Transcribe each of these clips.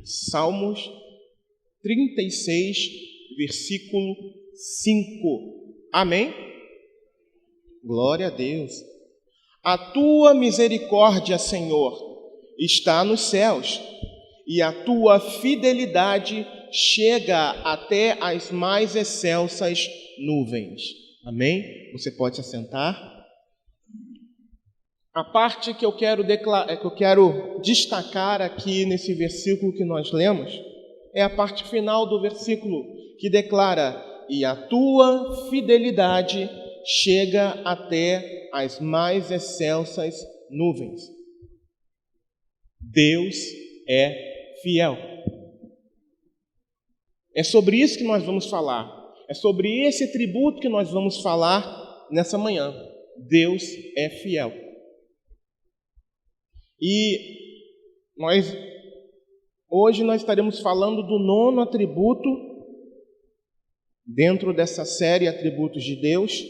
Salmos 36, versículo 5. Amém? Glória a Deus. A tua misericórdia, Senhor, está nos céus, e a tua fidelidade chega até as mais excelsas nuvens. Amém? Você pode se assentar. A parte que eu quero destacar aqui nesse versículo que nós lemos é a parte final do versículo, que declara: e a tua fidelidade chega até as mais excelsas nuvens. Deus é fiel. É sobre isso que nós vamos falar. É sobre esse atributo que nós vamos falar nessa manhã. Deus é fiel. E hoje nós estaremos falando do 9º atributo dentro dessa série Atributos de Deus.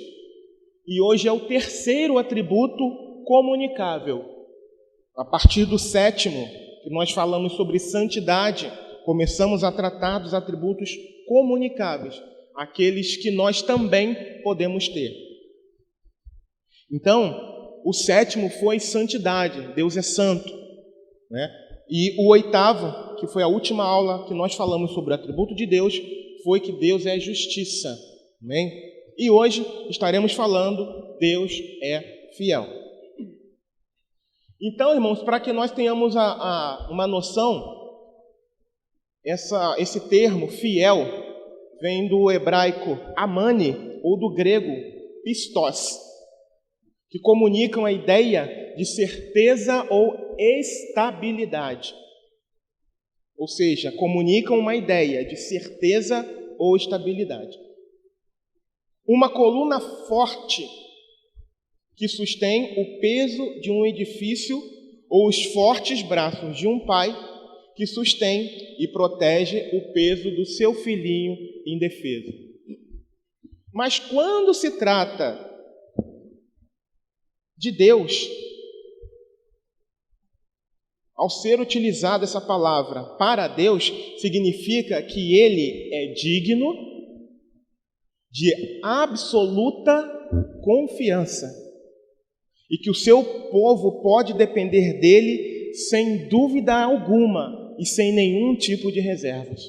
E hoje é o 3º atributo comunicável. A partir do 7º, que nós falamos sobre santidade, começamos a tratar dos atributos comunicáveis, aqueles que nós também podemos ter. Então, o 7º foi santidade, Deus é santo, né? E o 8º, que foi a última aula que nós falamos sobre o atributo de Deus, foi que Deus é justiça. Amém? E hoje estaremos falando, Deus é fiel. Então, irmãos, para que nós tenhamos uma noção, esse termo fiel vem do hebraico amani ou do grego pistos, que comunicam a ideia de certeza ou estabilidade. Ou seja, comunicam uma ideia de certeza ou estabilidade. Uma coluna forte que sustém o peso de um edifício ou os fortes braços de um pai que sustém e protege o peso do seu filhinho indefeso. Mas quando se trata de Deus, ao ser utilizada essa palavra para Deus, significa que Ele é digno de absoluta confiança e que o seu povo pode depender dele sem dúvida alguma e sem nenhum tipo de reservas.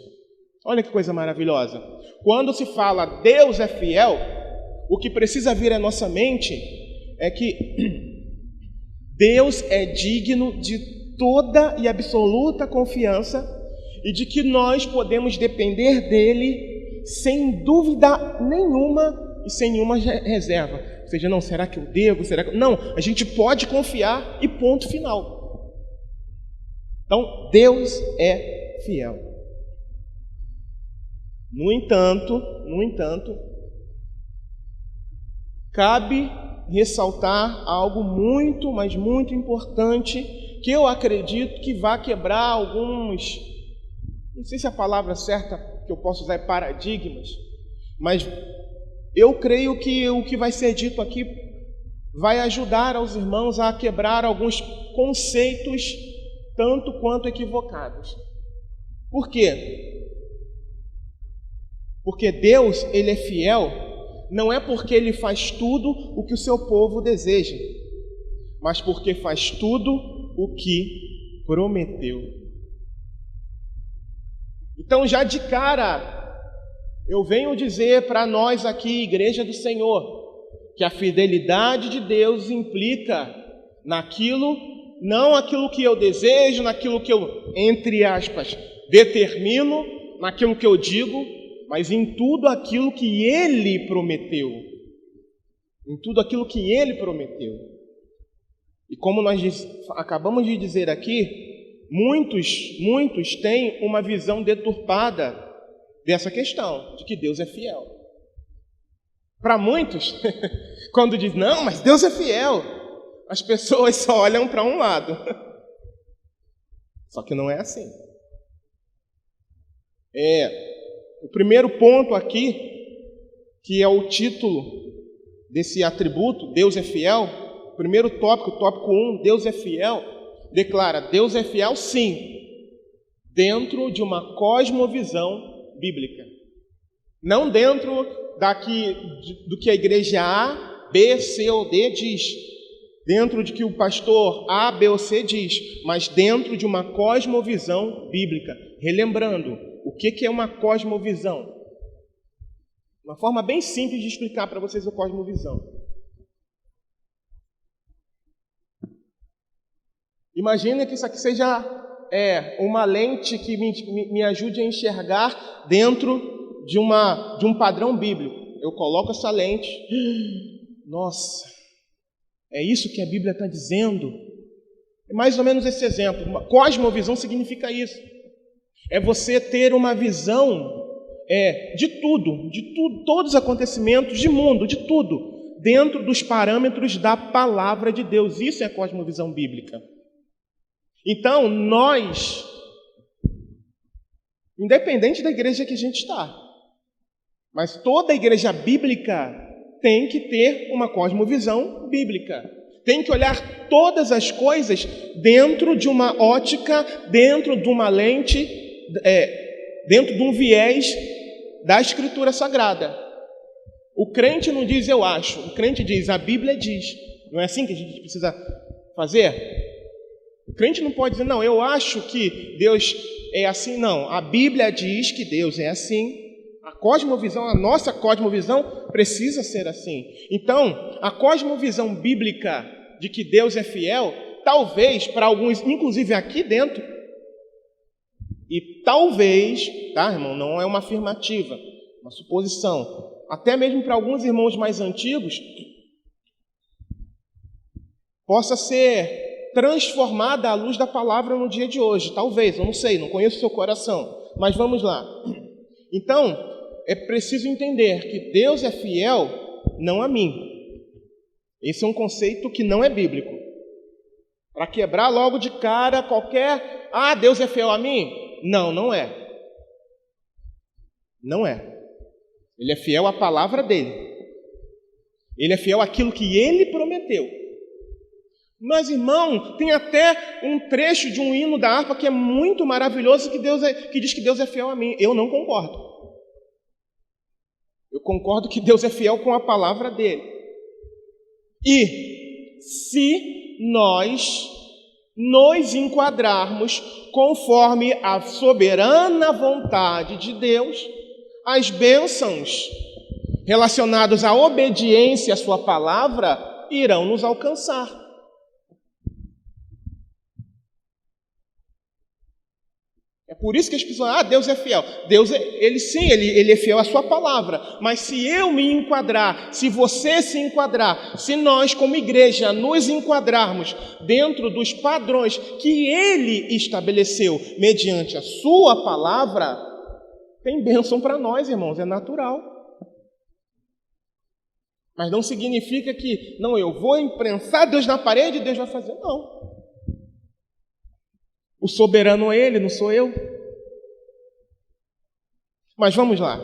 Olha que coisa maravilhosa. Quando se fala Deus é fiel, o que precisa vir à nossa mente é que Deus é digno de toda e absoluta confiança e de que nós podemos depender dele sem dúvida nenhuma e sem nenhuma reserva. Ou seja, não, será que eu devo? Será que... Não, a gente pode confiar e ponto final. Então, Deus é fiel. No entanto, cabe ressaltar algo muito, mas muito importante, que eu acredito que vai quebrar alguns, não sei se a palavra certa que eu posso usar é paradigmas, mas eu creio que o que vai ser dito aqui vai ajudar aos irmãos a quebrar alguns conceitos tanto quanto equivocados. Por quê? Porque Deus, Ele é fiel, não é porque Ele faz tudo o que o seu povo deseja, mas porque faz tudo o que prometeu. Então, já de cara, eu venho dizer para nós aqui, Igreja do Senhor, que a fidelidade de Deus implica naquilo, não aquilo que eu desejo, naquilo que eu, entre aspas, determino, naquilo que eu digo, mas em tudo aquilo que Ele prometeu. Em tudo aquilo que Ele prometeu. E como nós acabamos de dizer aqui, muitos têm uma visão deturpada dessa questão, de que Deus é fiel. Para muitos, quando diz, não, mas Deus é fiel, as pessoas só olham para um lado. Só que não é assim. O primeiro ponto aqui, que é o título desse atributo, Deus é fiel, o primeiro tópico, tópico 1, Deus é fiel, declara, Deus é fiel sim. dentro de uma cosmovisão bíblica. Não dentro do que a igreja A, B, C ou D diz, dentro de que o pastor A, B ou C diz, mas dentro de uma cosmovisão bíblica. Relembrando, o que é uma cosmovisão? Uma forma bem simples de explicar para vocês a cosmovisão. Imagina que isso aqui seja uma lente que me ajude a enxergar dentro de um padrão bíblico. Eu coloco essa lente. Nossa, é isso que a Bíblia está dizendo? É mais ou menos esse exemplo. Uma cosmovisão significa isso. É você ter uma visão de tudo, todos os acontecimentos, de mundo, de tudo, dentro dos parâmetros da palavra de Deus. Isso é a cosmovisão bíblica. Então, nós, independente da igreja que a gente está, mas toda a igreja bíblica tem que ter uma cosmovisão bíblica. Tem que olhar todas as coisas dentro de uma ótica, dentro de uma lente, dentro de um viés da Escritura Sagrada. O crente não diz eu acho, o crente diz a Bíblia diz. Não é assim que a gente precisa fazer? O crente não pode dizer, não, eu acho que Deus é assim, não. A Bíblia diz que Deus é assim. A cosmovisão, a nossa cosmovisão precisa ser assim. Então, a cosmovisão bíblica de que Deus é fiel, talvez para alguns, inclusive aqui dentro, e talvez, tá, irmão, não é uma afirmativa, uma suposição, até mesmo para alguns irmãos mais antigos, possa ser transformada à luz da palavra no dia de hoje. Talvez, eu não sei, não conheço o seu coração, mas vamos lá. Então, é preciso entender que Deus é fiel não a mim. Esse é um conceito que não é bíblico. Para quebrar logo de cara qualquer... Deus é fiel a mim? Não, não é. Não é. Ele é fiel à palavra dele. Ele é fiel àquilo que ele prometeu. Mas, irmão, tem até um trecho de um hino da harpa que é muito maravilhoso que diz que Deus é fiel a mim. Eu não concordo. Eu concordo que Deus é fiel com a palavra dele. E se nós nos enquadrarmos conforme a soberana vontade de Deus, as bênçãos relacionadas à obediência à sua palavra irão nos alcançar. É por isso que as pessoas, Deus é fiel. Deus, ele é fiel à sua palavra. Mas se eu me enquadrar, se você se enquadrar, se nós como igreja nos enquadrarmos dentro dos padrões que ele estabeleceu mediante a sua palavra, tem bênção para nós, irmãos, é natural. Mas não significa que, não, eu vou imprensar Deus na parede e Deus vai fazer. Não. O soberano é ele, não sou eu. Mas vamos lá.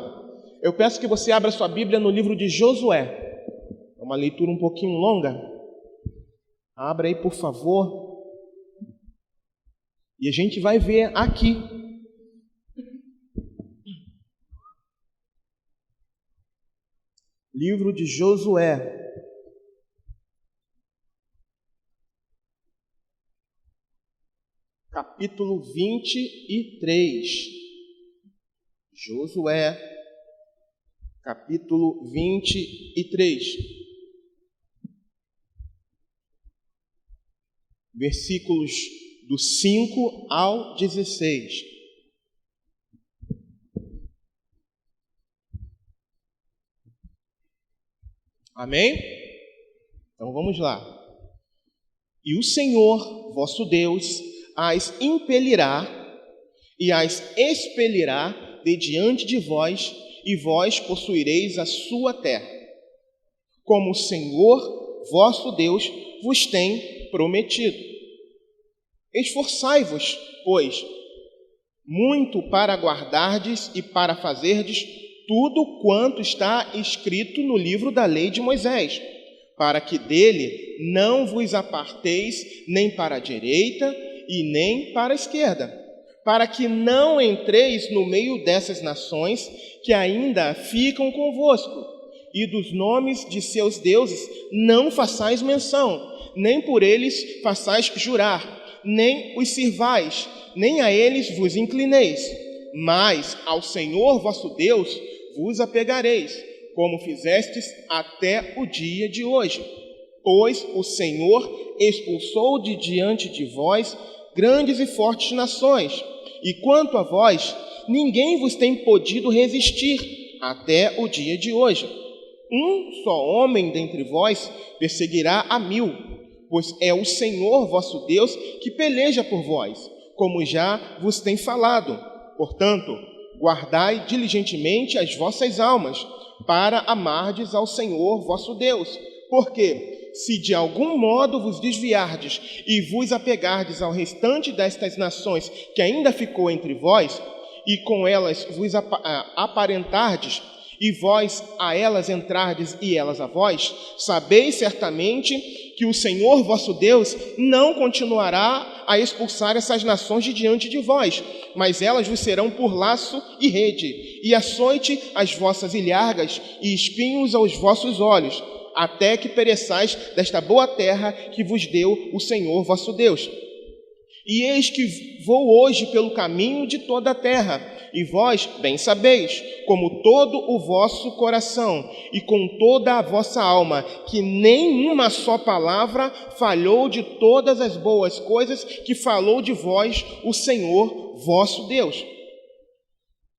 Eu peço que você abra sua Bíblia no livro de Josué. É uma leitura um pouquinho longa. Abra aí, por favor. E a gente vai ver aqui. Livro de Josué. Capítulo 23. Josué, capítulo 23. Versículos do 5 ao 16. Amém? Então vamos lá. E o Senhor, vosso Deus, as impelirá e as expelirá de diante de vós, e vós possuireis a sua terra, como o Senhor, vosso Deus, vos tem prometido. Esforçai-vos, pois, muito para guardardes e para fazerdes tudo quanto está escrito no livro da lei de Moisés, para que dele não vos aparteis nem para a direita e nem para a esquerda, para que não entreis no meio dessas nações que ainda ficam convosco, e dos nomes de seus deuses não façais menção, nem por eles façais jurar, nem os sirvais, nem a eles vos inclineis, mas ao Senhor vosso Deus vos apegareis, como fizestes até o dia de hoje. Pois o Senhor expulsou de diante de vós grandes e fortes nações, e quanto a vós, ninguém vos tem podido resistir até o dia de hoje. Um só homem dentre vós perseguirá a 1000, pois é o Senhor vosso Deus que peleja por vós, como já vos tem falado. Portanto, guardai diligentemente as vossas almas, para amardes ao Senhor vosso Deus, porque se de algum modo vos desviardes e vos apegardes ao restante destas nações que ainda ficou entre vós, e com elas vos aparentardes, e vós a elas entrardes e elas a vós, sabeis certamente que o Senhor vosso Deus não continuará a expulsar essas nações de diante de vós, mas elas vos serão por laço e rede, e açoite as vossas ilhargas, e espinhos aos vossos olhos, até que pereçais desta boa terra que vos deu o Senhor vosso Deus. E eis que vou hoje pelo caminho de toda a terra, e vós bem sabeis, como todo o vosso coração e com toda a vossa alma, que nenhuma só palavra falhou de todas as boas coisas que falou de vós o Senhor vosso Deus.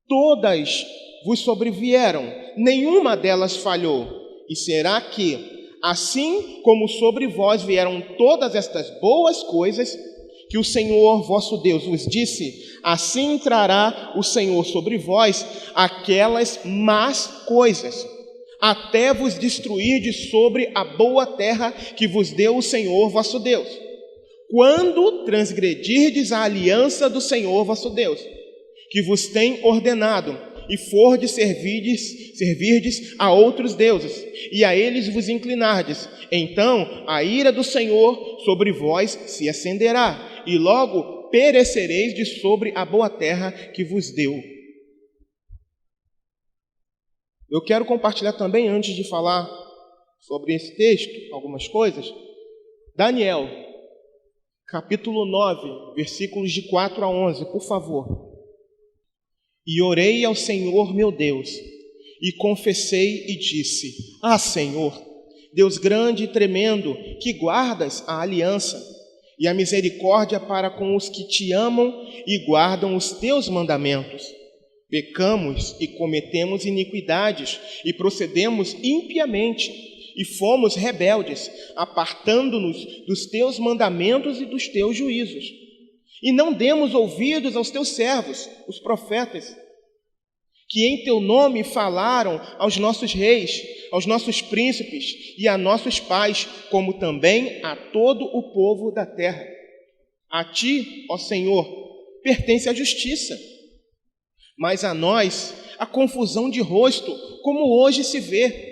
Todas vos sobrevieram, nenhuma delas falhou. E será que, assim como sobre vós vieram todas estas boas coisas que o Senhor vosso Deus vos disse, assim trará o Senhor sobre vós aquelas más coisas, até vos destruir de sobre a boa terra que vos deu o Senhor vosso Deus, quando transgredirdes a aliança do Senhor vosso Deus, que vos tem ordenado, e fordes servirdes a outros deuses, e a eles vos inclinardes, então a ira do Senhor sobre vós se acenderá, e logo perecereis de sobre a boa terra que vos deu. Eu quero compartilhar também, antes de falar sobre esse texto, algumas coisas. Daniel, capítulo 9, versículos de 4 a 11, por favor. E orei ao Senhor meu Deus, e confessei e disse: Ah, Senhor, Deus grande e tremendo, que guardas a aliança e a misericórdia para com os que te amam e guardam os teus mandamentos. Pecamos e cometemos iniquidades, e procedemos impiamente, e fomos rebeldes, apartando-nos dos teus mandamentos e dos teus juízos. E não demos ouvidos aos teus servos, os profetas, que em teu nome falaram aos nossos reis, aos nossos príncipes e a nossos pais, como também a todo o povo da terra. A ti, ó Senhor, pertence a justiça, mas a nós a confusão de rosto, como hoje se vê.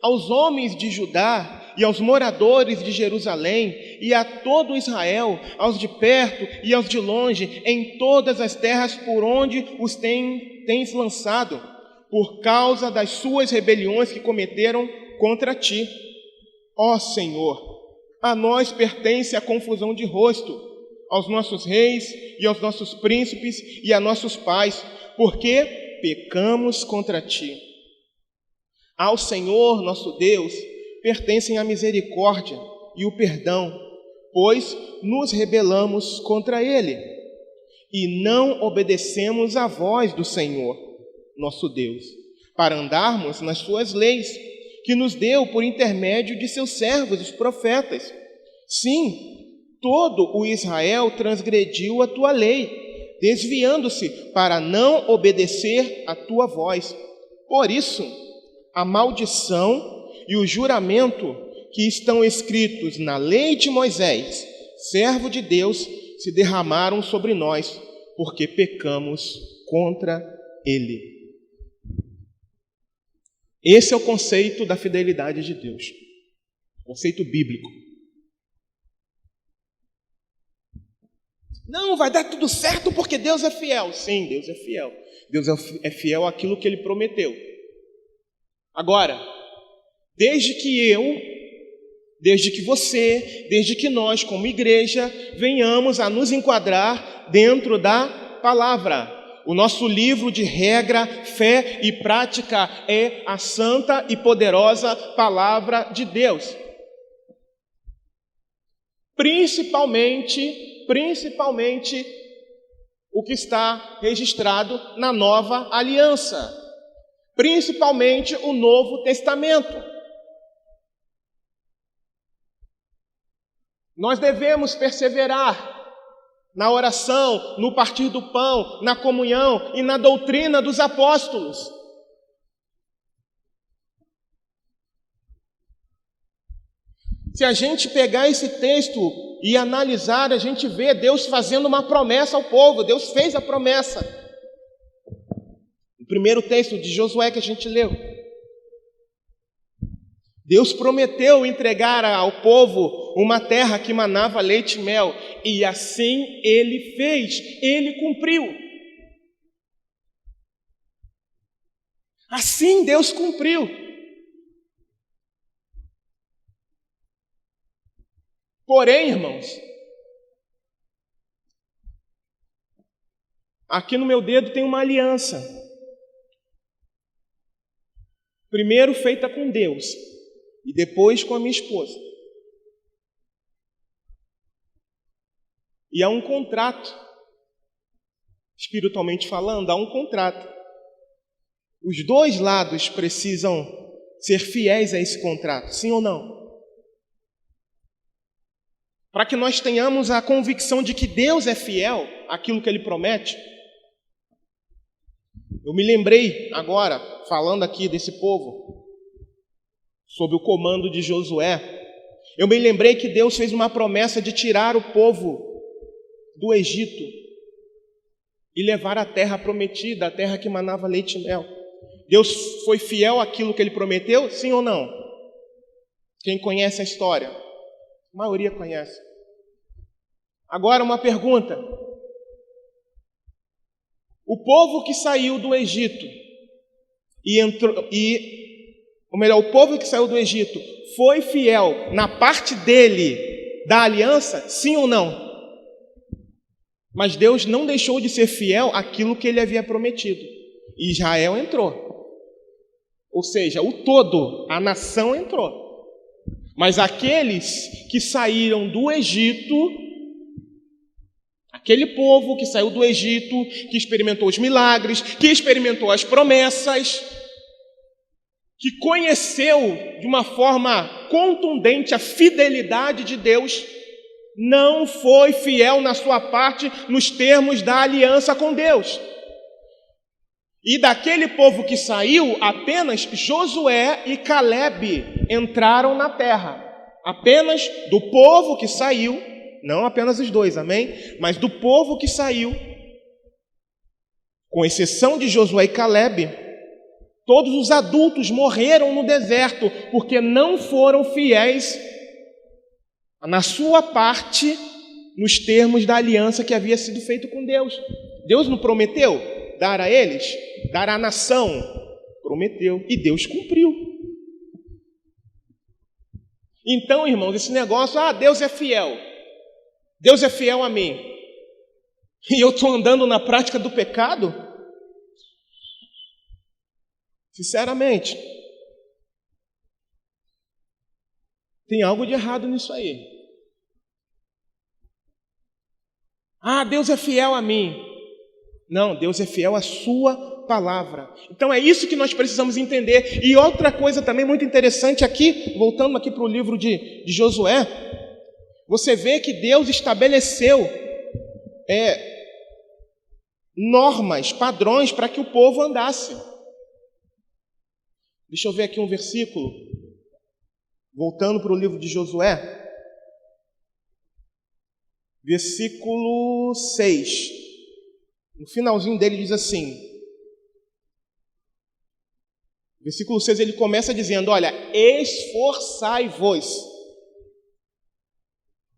Aos homens de Judá e aos moradores de Jerusalém e a todo Israel, aos de perto e aos de longe, em todas as terras por onde os tens lançado, por causa das suas rebeliões que cometeram contra ti. Ó Senhor, a nós pertence a confusão de rosto, aos nossos reis e aos nossos príncipes e a nossos pais, porque pecamos contra ti. Ao Senhor nosso Deus pertencem a misericórdia e o perdão, pois nos rebelamos contra Ele e não obedecemos à voz do Senhor nosso Deus, para andarmos nas suas leis, que nos deu por intermédio de seus servos, os profetas. Sim, todo o Israel transgrediu a tua lei, desviando-se para não obedecer à tua voz. Por isso, a maldição e o juramento que estão escritos na lei de Moisés, servo de Deus, se derramaram sobre nós, porque pecamos contra Ele. Esse é o conceito da fidelidade de Deus, conceito bíblico. Não, vai dar tudo certo porque Deus é fiel. Sim, Deus é fiel. Deus é fiel àquilo que Ele prometeu. Agora, desde que você, desde que nós, como igreja, venhamos a nos enquadrar dentro da palavra. O nosso livro de regra, fé e prática é a santa e poderosa palavra de Deus. Principalmente o que está registrado na Nova Aliança. Principalmente o Novo Testamento. Nós devemos perseverar na oração, no partir do pão, na comunhão e na doutrina dos apóstolos. Se a gente pegar esse texto e analisar, a gente vê Deus fazendo uma promessa ao povo. Deus fez a promessa. O primeiro texto de Josué que a gente leu. Deus prometeu entregar ao povo uma terra que manava leite e mel, e assim Ele fez, Ele cumpriu. Assim Deus cumpriu. Porém, irmãos, aqui no meu dedo tem uma aliança. Primeiro feita com Deus, e depois com a minha esposa. E há um contrato, espiritualmente falando, há um contrato. Os dois lados precisam ser fiéis a esse contrato, sim ou não? Para que nós tenhamos a convicção de que Deus é fiel àquilo que Ele promete. Eu me lembrei agora, falando aqui desse povo, sob o comando de Josué, eu me lembrei que Deus fez uma promessa de tirar o povo do Egito e levar a terra prometida, a terra que manava leite e mel. Deus foi fiel àquilo que Ele prometeu, sim ou não? Quem conhece a história? A maioria conhece. Agora uma pergunta. O povo que saiu do Egito o povo que saiu do Egito foi fiel na parte dele da aliança, sim ou não? Mas Deus não deixou de ser fiel àquilo que Ele havia prometido. E Israel entrou. Ou seja, o todo, a nação entrou. Mas aqueles que saíram do Egito, aquele povo que saiu do Egito, que experimentou os milagres, que experimentou as promessas, que conheceu de uma forma contundente a fidelidade de Deus, não foi fiel na sua parte nos termos da aliança com Deus. E daquele povo que saiu, apenas Josué e Calebe entraram na terra. Apenas do povo que saiu, não apenas os dois, amém? Mas do povo que saiu, com exceção de Josué e Calebe, todos os adultos morreram no deserto, porque não foram fiéis na sua parte, nos termos da aliança que havia sido feita com Deus. Deus não prometeu dar a eles, dar à nação? Prometeu, e Deus cumpriu. Então, irmãos, esse negócio, Deus é fiel a mim, e eu estou andando na prática do pecado? Sinceramente, tem algo de errado nisso aí. Deus é fiel a mim. Não, Deus é fiel à sua palavra. Então é isso que nós precisamos entender. E outra coisa também muito interessante aqui, voltando aqui para o livro de Josué, você vê que Deus estabeleceu normas, padrões para que o povo andasse. Deixa eu ver aqui um versículo, voltando para o livro de Josué, versículo 6. No finalzinho dele diz assim, versículo 6, ele começa dizendo, olha, esforçai-vos.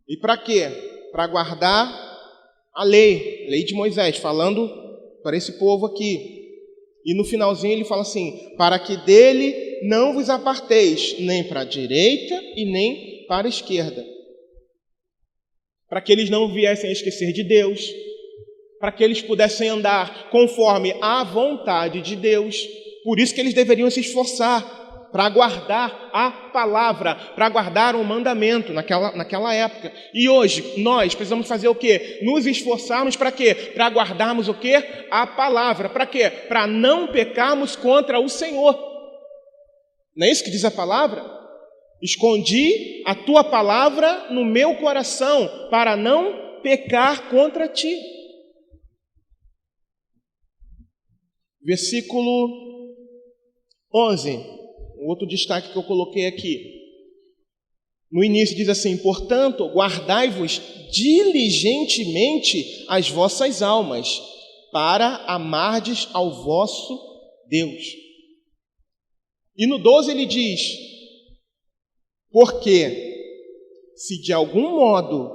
E para quê? Para guardar a lei de Moisés, falando para esse povo aqui. E no finalzinho ele fala assim: para que dele não vos aparteis, nem para a direita e nem para a esquerda. Para que eles não viessem a esquecer de Deus, para que eles pudessem andar conforme a vontade de Deus. Por isso que eles deveriam se esforçar para guardar a palavra, para guardar o mandamento naquela época. E hoje, nós precisamos fazer o quê? Nos esforçarmos para quê? Para guardarmos o quê? A palavra. Para quê? Para não pecarmos contra o Senhor. Não é isso que diz a palavra? Escondi a tua palavra no meu coração, para não pecar contra ti. Versículo 11. Outro destaque que eu coloquei aqui. No início diz assim: portanto, guardai-vos diligentemente as vossas almas, para amardes ao vosso Deus. E no 12 ele diz: porque se de algum modo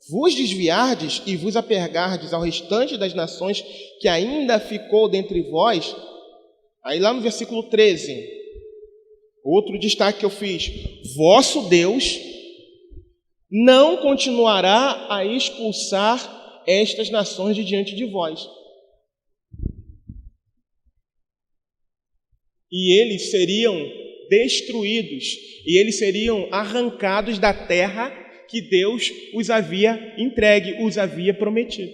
vos desviardes e vos apegardes ao restante das nações que ainda ficou dentre vós. Aí lá no versículo 13, outro destaque que eu fiz: vosso Deus não continuará a expulsar estas nações de diante de vós. E eles seriam destruídos, e eles seriam arrancados da terra que Deus os havia entregue, os havia prometido.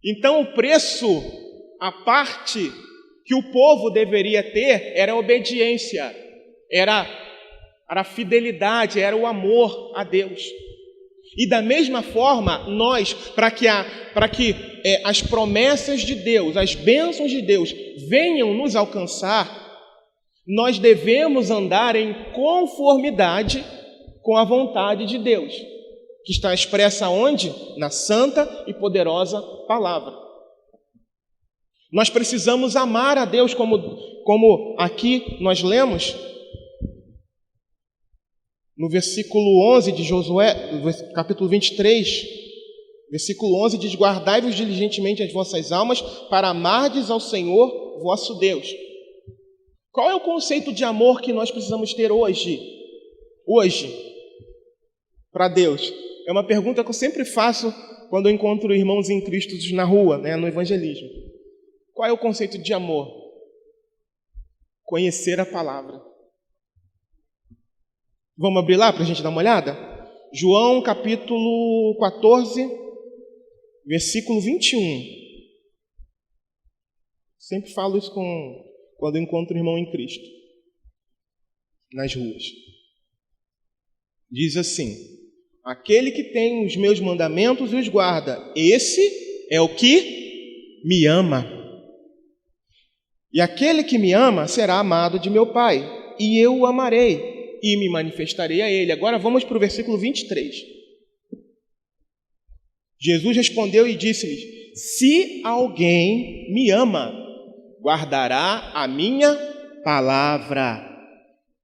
Então o preço, a parte que o povo deveria ter, era a obediência, era a fidelidade, era o amor a Deus. E da mesma forma, nós, para que as promessas de Deus, as bênçãos de Deus venham nos alcançar, nós devemos andar em conformidade com a vontade de Deus, que está expressa onde? Na santa e poderosa palavra. Nós precisamos amar a Deus, como aqui nós lemos no versículo 11 de Josué, capítulo 23, versículo 11 diz: guardai-vos diligentemente as vossas almas, para amardes ao Senhor vosso Deus. Qual é o conceito de amor que nós precisamos ter hoje? Para Deus? É uma pergunta que eu sempre faço quando eu encontro irmãos em Cristo na rua, no evangelismo. Qual é o conceito de amor? Conhecer a palavra. Vamos abrir lá para a gente dar uma olhada? João capítulo 14, versículo 21. Sempre falo isso quando eu encontro irmão em Cristo nas ruas. Diz assim: aquele que tem os meus mandamentos e os guarda, esse é o que me ama. E aquele que me ama será amado de meu Pai, e eu o amarei e me manifestarei a ele. Agora vamos para o versículo 23. Jesus respondeu e disse-lhes: se alguém me ama, guardará a minha palavra,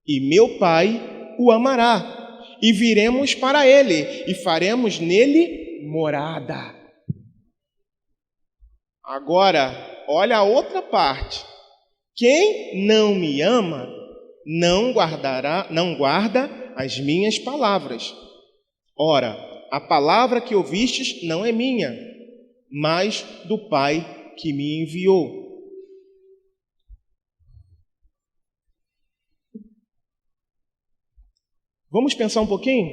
e meu Pai o amará, e viremos para ele, e faremos nele morada. Agora, olha a outra parte. Quem não me ama, não guarda as minhas palavras. Ora, a palavra que ouvistes não é minha, mas do Pai que me enviou. Vamos pensar um pouquinho?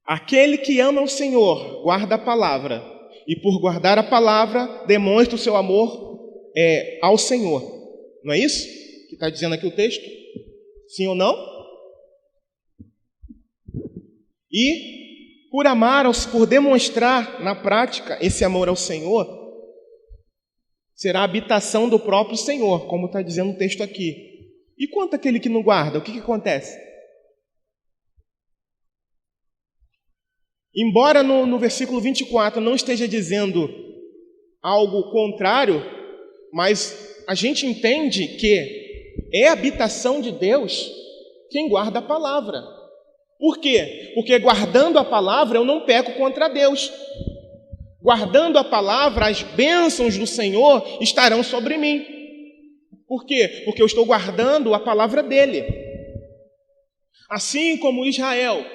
Aquele que ama o Senhor guarda a palavra, e por guardar a palavra demonstra o seu amor ao Senhor. Não é isso que está dizendo aqui o texto? Sim ou não? E por demonstrar na prática esse amor ao Senhor, será a habitação do próprio Senhor, como está dizendo o texto aqui. E quanto àquele que não guarda, o que acontece? Embora no versículo 24 não esteja dizendo algo contrário, mas a gente entende que é habitação de Deus quem guarda a palavra. Por quê? Porque guardando a palavra eu não peco contra Deus. Guardando a palavra, as bênçãos do Senhor estarão sobre mim. Por quê? Porque eu estou guardando a palavra dele. Assim como Israel,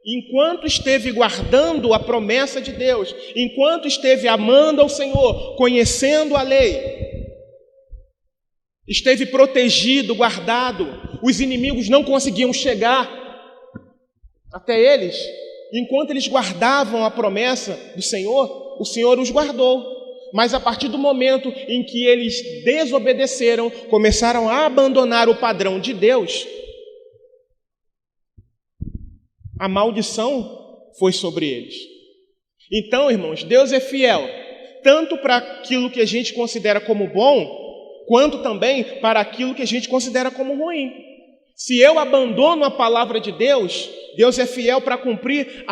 enquanto esteve guardando a promessa de Deus, enquanto esteve amando ao Senhor, conhecendo a lei, esteve protegido, guardado, os inimigos não conseguiam chegar até eles. Enquanto eles guardavam a promessa do Senhor, o Senhor os guardou. Mas a partir do momento em que eles desobedeceram, começaram a abandonar o padrão de Deus, a maldição foi sobre eles. Então, irmãos, Deus é fiel, tanto para aquilo que a gente considera como bom, quanto também para aquilo que a gente considera como ruim. Se eu abandono a palavra de Deus, Deus é fiel para cumprir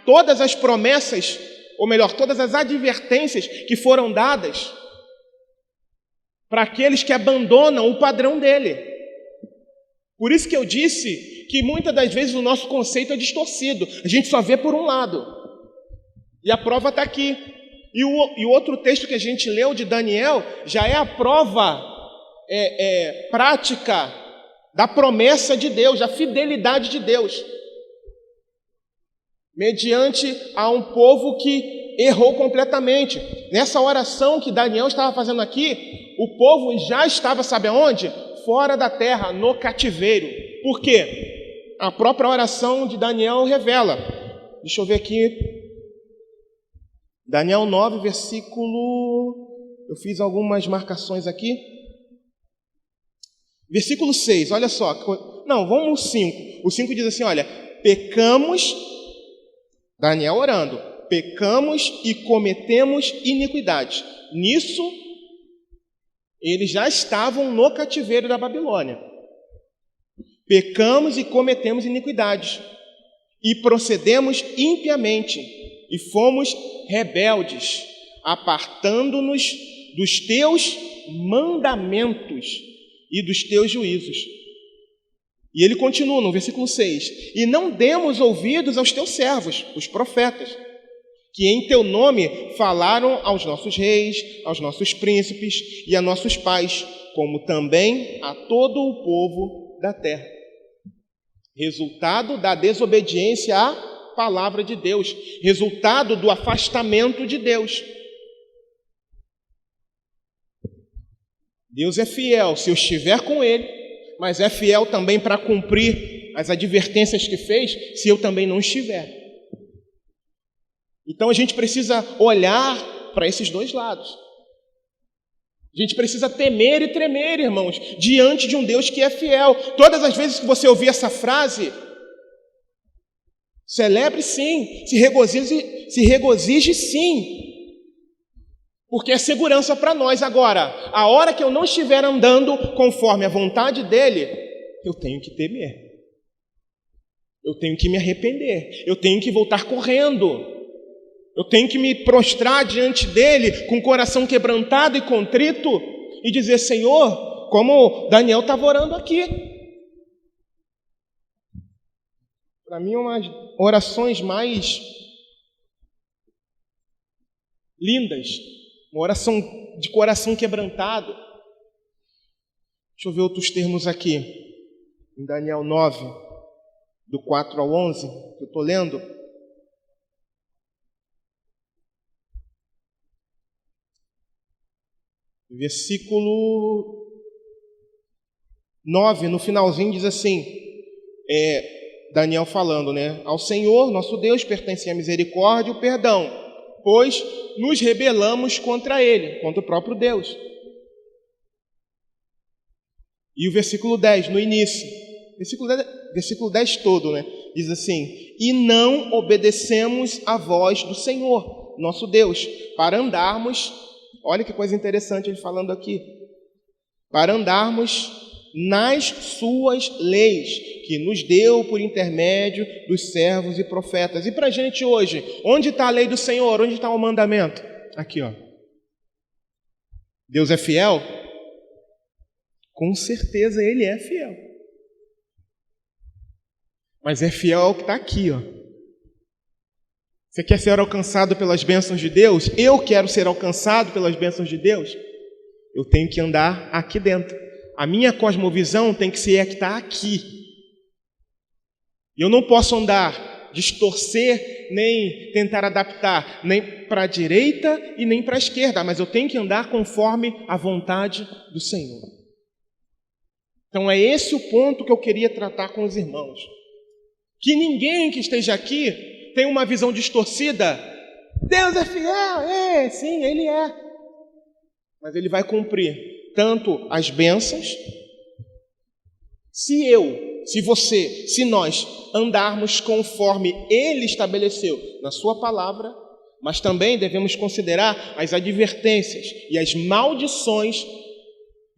todas as promessas, ou melhor, todas as advertências que foram dadas para aqueles que abandonam o padrão dele. Por isso que eu disse que muitas das vezes o nosso conceito é distorcido. A gente só vê por um lado. E a prova está aqui. E o outro texto que a gente leu de Daniel já é a prova prática da promessa de Deus, da fidelidade de Deus, mediante a um povo que errou completamente. Nessa oração que Daniel estava fazendo aqui, o povo já estava, sabe aonde? Fora da terra, no cativeiro. Por quê? A própria oração de Daniel revela. Deixa eu ver aqui. Daniel 9, versículo... Eu fiz algumas marcações aqui. Versículo 6, olha só. Não, vamos ao 5. O 5 diz assim, olha, pecamos, Daniel orando, pecamos e cometemos iniquidade. Nisso, eles já estavam no cativeiro da Babilônia. Pecamos e cometemos iniquidades, e procedemos impiamente, e fomos rebeldes, apartando-nos dos teus mandamentos e dos teus juízos. E ele continua no versículo 6, e não demos ouvidos aos teus servos, os profetas, que em teu nome falaram aos nossos reis, aos nossos príncipes e a nossos pais, como também a todo o povo da terra. Resultado da desobediência à palavra de Deus, resultado do afastamento de Deus. Deus é fiel se eu estiver com Ele, mas é fiel também para cumprir as advertências que fez se eu também não estiver. Então a gente precisa olhar para esses dois lados. A gente precisa temer e tremer, irmãos, diante de um Deus que é fiel. Todas as vezes que você ouvir essa frase, celebre sim, se regozije sim, porque é segurança para nós. Agora, a hora que eu não estiver andando conforme a vontade dele, eu tenho que temer, eu tenho que me arrepender, eu tenho que voltar correndo, eu tenho que me prostrar diante dele com o coração quebrantado e contrito e dizer, Senhor, como Daniel estava orando aqui. Para mim, uma das orações mais lindas, uma oração de coração quebrantado. Deixa eu ver outros termos aqui. Em Daniel 9, do 4 ao 11, que eu estou lendo. Versículo 9, no finalzinho, diz assim, Daniel falando, né? Ao Senhor, nosso Deus, pertence a misericórdia e o perdão, pois nos rebelamos contra Ele, contra o próprio Deus. E o versículo 10, no início, versículo 10 todo, né? Diz assim, e não obedecemos à voz do Senhor, nosso Deus, para andarmos, olha que coisa interessante ele falando aqui, para andarmos nas suas leis, que nos deu por intermédio dos servos e profetas. E para a gente hoje, onde está a lei do Senhor? Onde está o mandamento? Aqui, ó. Deus é fiel? Com certeza Ele é fiel. Mas é fiel ao que está aqui, ó. Você quer ser alcançado pelas bênçãos de Deus? Eu quero ser alcançado pelas bênçãos de Deus? Eu tenho que andar aqui dentro. A minha cosmovisão tem que ser a que está aqui. Eu não posso andar, distorcer, nem tentar adaptar, nem para a direita e nem para a esquerda, mas eu tenho que andar conforme a vontade do Senhor. Então é esse o ponto que eu queria tratar com os irmãos. Que ninguém que esteja aqui tem uma visão distorcida. Deus é fiel, sim, Ele é. Mas Ele vai cumprir tanto as bênçãos, se você, se nós andarmos conforme Ele estabeleceu na sua palavra, mas também devemos considerar as advertências e as maldições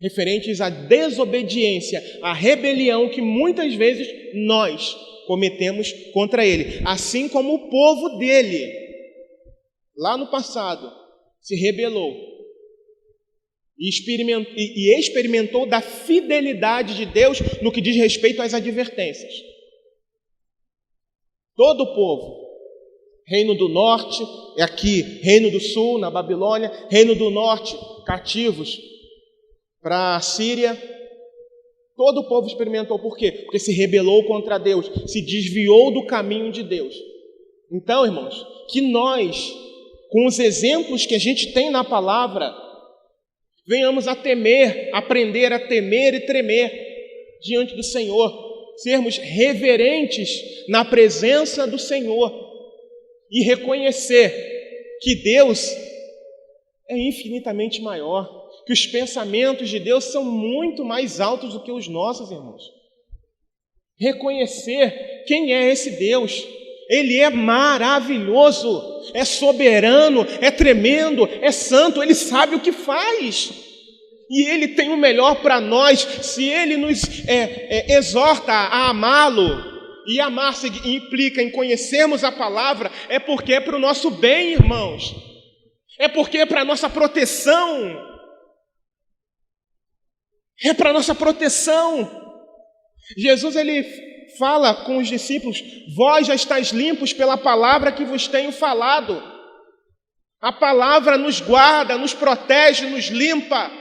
referentes à desobediência, à rebelião que muitas vezes nós cometemos contra Ele, assim como o povo dele, lá no passado, se rebelou e experimentou da fidelidade de Deus no que diz respeito às advertências. Todo o povo, Reino do Norte, é aqui, Reino do Sul, na Babilônia, Reino do Norte, cativos para a Síria, todo o povo experimentou. Por quê? Porque se rebelou contra Deus, se desviou do caminho de Deus. Então, irmãos, que nós, com os exemplos que a gente tem na palavra, venhamos a temer, aprender a temer e tremer diante do Senhor, sermos reverentes na presença do Senhor e reconhecer que Deus é infinitamente maior, que os pensamentos de Deus são muito mais altos do que os nossos, irmãos. Reconhecer quem é esse Deus. Ele é maravilhoso, é soberano, é tremendo, é santo, Ele sabe o que faz. E Ele tem o melhor para nós. Se Ele nos exorta a amá-lo, e amar implica em conhecermos a palavra, é porque é para o nosso bem, irmãos. É porque é para a nossa proteção. É para a nossa proteção. Jesus, Ele fala com os discípulos: vós já estáis limpos pela palavra que vos tenho falado. A palavra nos guarda, nos protege, nos limpa,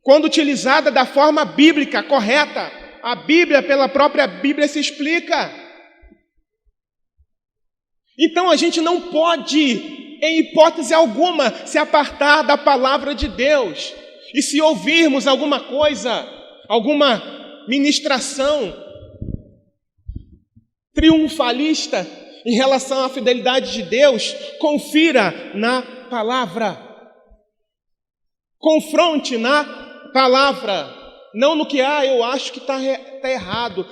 quando utilizada da forma bíblica correta. A Bíblia, pela própria Bíblia, se explica. Então a gente não pode, em hipótese alguma, se apartar da palavra de Deus. E se ouvirmos alguma coisa, alguma ministração triunfalista em relação à fidelidade de Deus, confira na palavra. Confronte na palavra. Não no que, eu acho que está errado.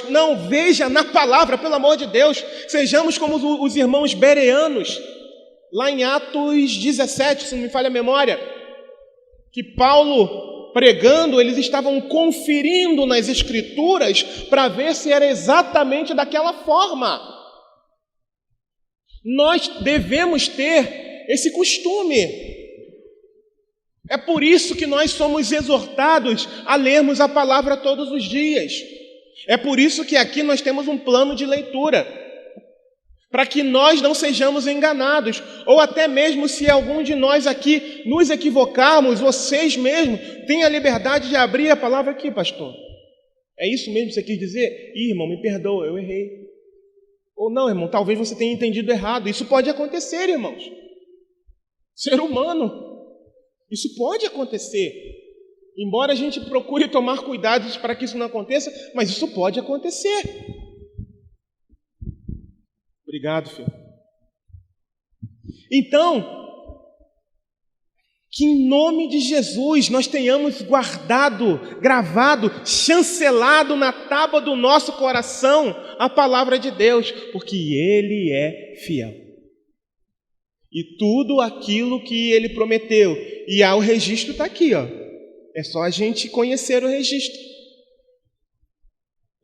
Não, veja na palavra, pelo amor de Deus. Sejamos como os irmãos bereanos, lá em Atos 17, se não me falha a memória, que Paulo, pregando, eles estavam conferindo nas Escrituras para ver se era exatamente daquela forma. Nós devemos ter esse costume. É por isso que nós somos exortados a lermos a palavra todos os dias. É por isso que aqui nós temos um plano de leitura, para que nós não sejamos enganados, ou até mesmo se algum de nós aqui nos equivocarmos, vocês mesmos têm a liberdade de abrir a palavra aqui, pastor. É isso mesmo que você quis dizer? Irmão, me perdoa, eu errei. Ou não, irmão, talvez você tenha entendido errado. Isso pode acontecer, irmãos. Ser humano. Isso pode acontecer. Embora a gente procure tomar cuidados para que isso não aconteça, mas isso pode acontecer. Obrigado, filho. Então, que em nome de Jesus nós tenhamos guardado, gravado, chancelado na tábua do nosso coração a palavra de Deus, porque Ele é fiel. E tudo aquilo que Ele prometeu, e o registro está aqui, ó. É só a gente conhecer o registro.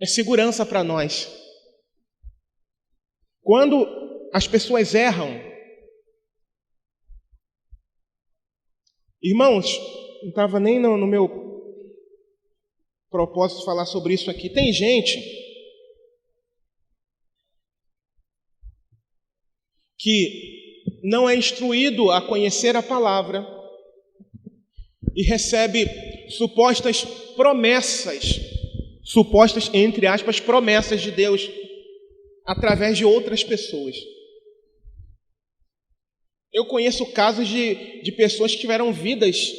É segurança para nós. Quando as pessoas erram, irmãos, não estava nem no meu propósito falar sobre isso aqui. Tem gente que não é instruído a conhecer a palavra e recebe supostas promessas, entre aspas, promessas de Deus através de outras pessoas. Eu conheço casos de pessoas que tiveram vidas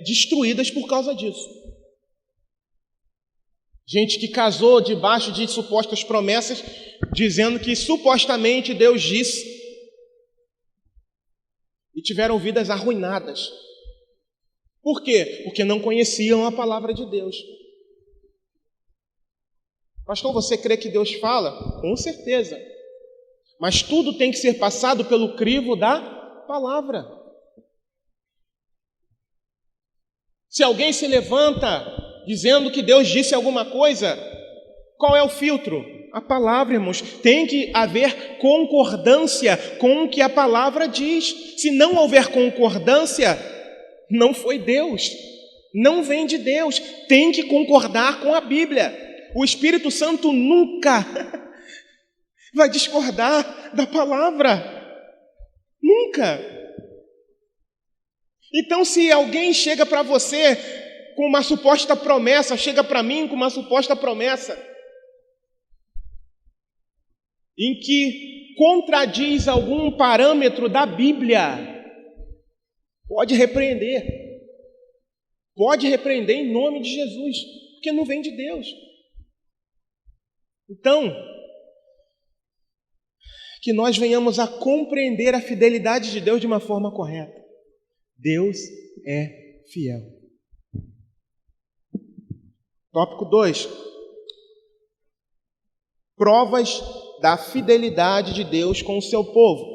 destruídas por causa disso. Gente que casou debaixo de supostas promessas, dizendo que supostamente Deus disse, e tiveram vidas arruinadas. Por quê? Porque não conheciam a palavra de Deus. Pastor, você crê que Deus fala? Com certeza. Mas tudo tem que ser passado pelo crivo da palavra. Se alguém se levanta dizendo que Deus disse alguma coisa, qual é o filtro? A palavra, irmãos. Tem que haver concordância com o que a palavra diz. Se não houver concordância, não foi Deus. Não vem de Deus. Tem que concordar com a Bíblia. O Espírito Santo nunca vai discordar da palavra. Nunca. Então, se alguém chega para você com uma suposta promessa, chega para mim com uma suposta promessa, em que contradiz algum parâmetro da Bíblia, pode repreender. Pode repreender em nome de Jesus, porque não vem de Deus. Então, que nós venhamos a compreender a fidelidade de Deus de uma forma correta. Deus é fiel. Tópico 2. Provas da fidelidade de Deus com o seu povo.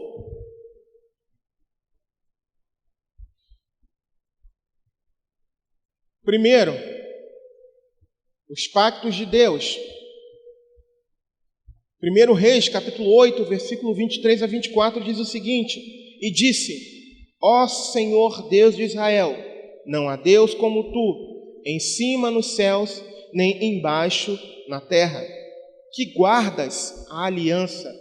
Primeiro, os pactos de Deus. 1 Reis, capítulo 8, versículo 23 a 24, diz o seguinte: E disse: Ó Senhor Deus de Israel, não há Deus como tu, em cima nos céus, nem embaixo na terra, que guardas a aliança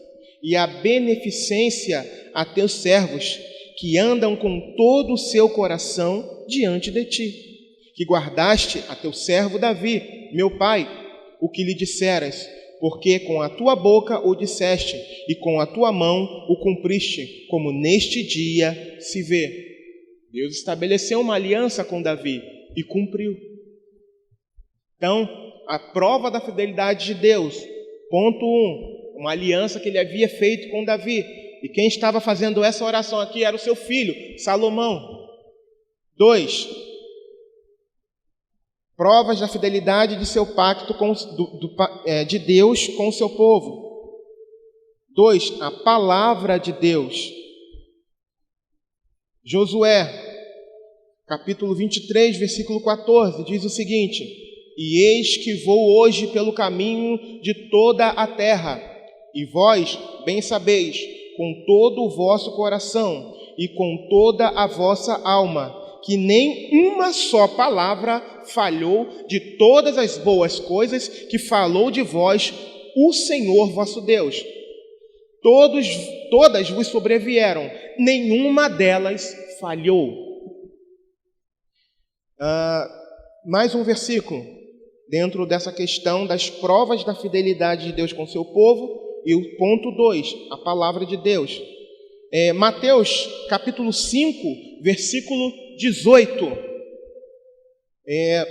e a beneficência a teus servos, que andam com todo o seu coração diante de ti, que guardaste a teu servo Davi, meu pai, o que lhe disseras, porque com a tua boca o disseste, e com a tua mão o cumpriste, como neste dia se vê. Deus estabeleceu uma aliança com Davi e cumpriu. Então, a prova da fidelidade de Deus, ponto 1, uma aliança que ele havia feito com Davi. E quem estava fazendo essa oração aqui era o seu filho, Salomão. 2, provas da fidelidade de seu pacto de Deus com o seu povo. 2, a palavra de Deus. Josué, capítulo 23, versículo 14, diz o seguinte: E eis que vou hoje pelo caminho de toda a terra, e vós bem sabeis, com todo o vosso coração e com toda a vossa alma, que nem uma só palavra falhou de todas as boas coisas que falou de vós o Senhor vosso Deus. Todas vos sobrevieram, nenhuma delas falhou. Mais um versículo dentro dessa questão das provas da fidelidade de Deus com o seu povo, e o ponto 2, a palavra de Deus. Mateus, capítulo 5, versículo 18.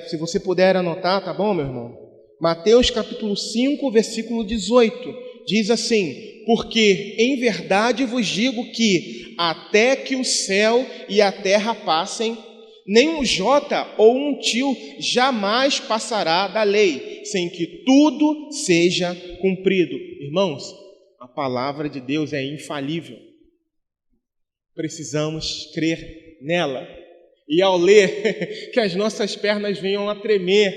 Se você puder anotar, tá bom, meu irmão? Mateus, capítulo 5, versículo 18, diz assim: Porque em verdade vos digo que, até que o céu e a terra passem, nem um jota ou um tio jamais passará da lei, sem que tudo seja cumprido. Irmãos, a palavra de Deus é infalível. Precisamos crer nela. E ao ler, que as nossas pernas venham a tremer.